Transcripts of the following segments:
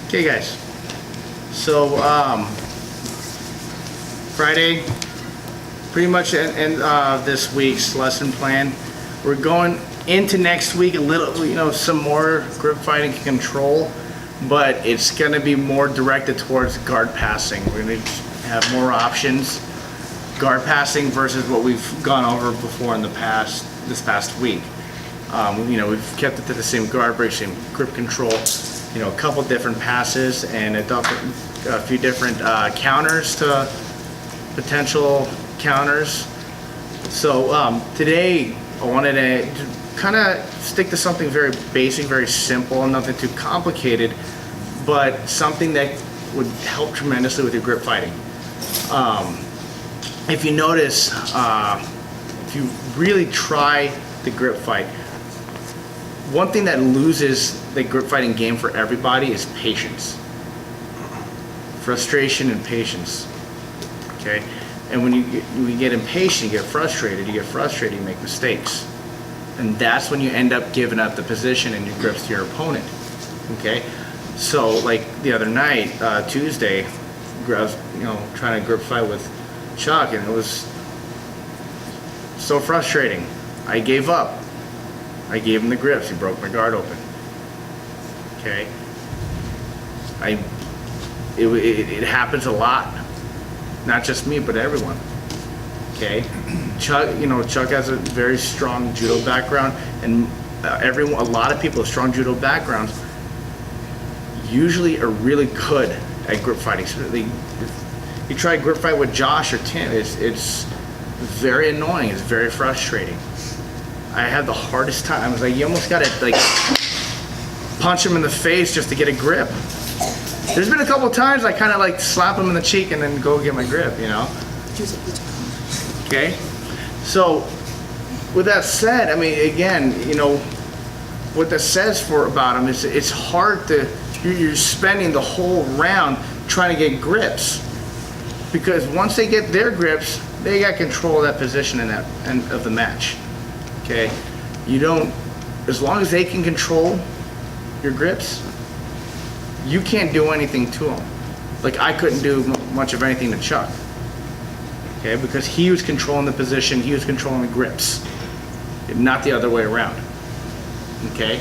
Okay, guys. So Friday, pretty much end this week's lesson plan. We're going into next week a little, some more grip fighting control, but it's going to be more directed towards guard passing. We're going to have more options, guard passing versus what we've gone over before in this past week. We've kept it to the same guard break, same grip control, a couple different passes and a few different counters to potential counters. So today I wanted to kind of stick to something very basic, very simple, nothing too complicated, but something that would help tremendously with your grip fighting. If you notice, if you really try the grip fight, one thing that loses the grip fighting game for everybody is patience. Frustration and patience. Okay? And when you get impatient, you get frustrated, you make mistakes. And that's when you end up giving up the position and your grips to your opponent. Okay? So like the other night, Tuesday, I was trying to grip fight with Chuck, and it was so frustrating. I gave up. I gave him the grips. He broke my guard open. Okay. It happens a lot. Not just me, but everyone. Okay. Chuck has a very strong judo background, and a lot of people with strong judo backgrounds usually are really good at grip fighting. So you try grip fight with Josh or Tim, it's very annoying. It's very frustrating. I had the hardest time. I was like, you almost got to punch him in the face just to get a grip. There's been a couple times I kind of slap him in the cheek and then go get my grip, Okay? So, with that said, again, what that says about him is it's hard you're spending the whole round trying to get grips. Because once they get their grips, they got control of that position of the match. Okay, as long as they can control your grips, you can't do anything to them. Like I couldn't do much of anything to Chuck. Okay, because he was controlling the position, he was controlling the grips, not the other way around. Okay,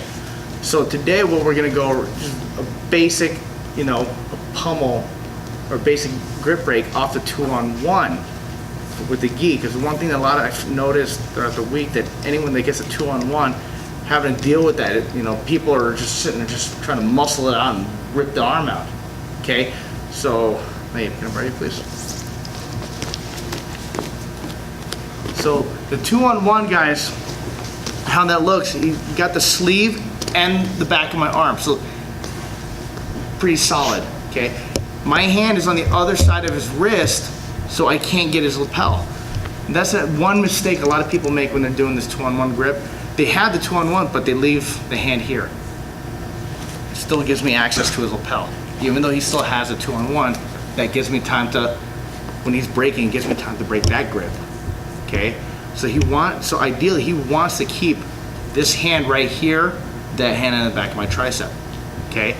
so today what we're gonna go just a basic, a pummel or basic grip break off the 2-on-1. With the gi, because one thing that I've noticed throughout the week that anyone that gets a 2-on-1 having to deal with that, people are just sitting there just trying to muscle it out and rip the arm out. Okay, so can I borrow you, please? So the 2-on-1, guys, how that looks, you got the sleeve and the back of my arm, so pretty solid. Okay, my hand is on the other side of his wrist, so I can't get his lapel. And that's that one mistake a lot of people make when they're doing this 2-on-1 grip. They have the 2-on-1, but they leave the hand here. It still gives me access to his lapel. Even though he still has a 2-on-1, that gives me time when he's breaking, it gives me time to break that grip. Okay? So ideally he wants to keep this hand right here, that hand in the back of my tricep. Okay?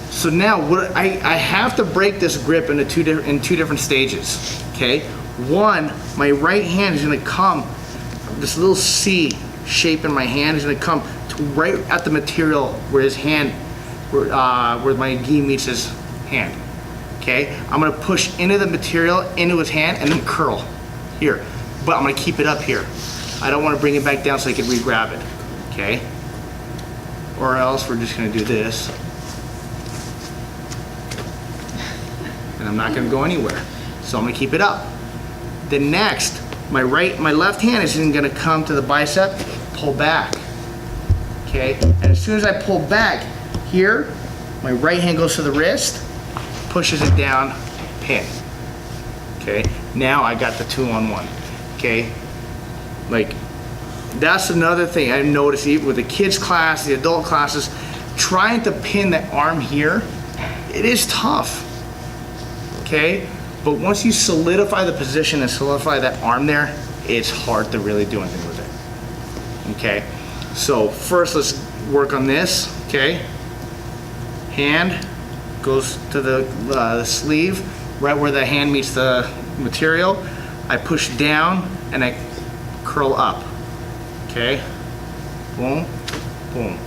So now I have to break this grip in two different stages. Okay, one, my right hand is going to come, this little C shape in my hand is going to come to right at the material where his hand, where my gi meets his hand. Okay, I'm going to push into the material, into his hand, and then curl here. But I'm going to keep it up here. I don't want to bring it back down so I can re-grab it. Okay, or else we're just going to do this. And I'm not going to go anywhere. So I'm going to keep it up. Then next, my left hand is going to come to the bicep, pull back. Okay? And as soon as I pull back here, my right hand goes to the wrist, pushes it down, pin. Okay? Now I got the 2-on-1. Okay? That's another thing I noticed even with the kids class, the adult classes, trying to pin that arm here, it is tough. Okay, but once you solidify the position and solidify that arm there, it's hard to really do anything with it. Okay, so first let's work on this. Okay, hand, goes to the sleeve, right where the hand meets the material. I push down and I curl up. Okay? Boom, boom,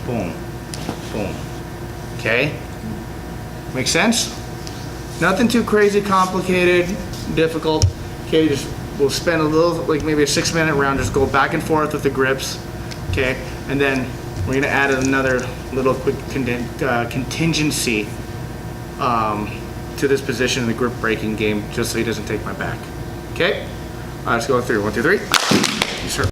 boom, boom. Okay? Make sense? Nothing too crazy complicated, difficult. Okay, we'll spend a little, like maybe a 6-minute round, just go back and forth with the grips. Okay, and then we're gonna add another little quick contingency to this position in the grip breaking game, just so he doesn't take my back. Okay, let's go through. 1, 2, 3.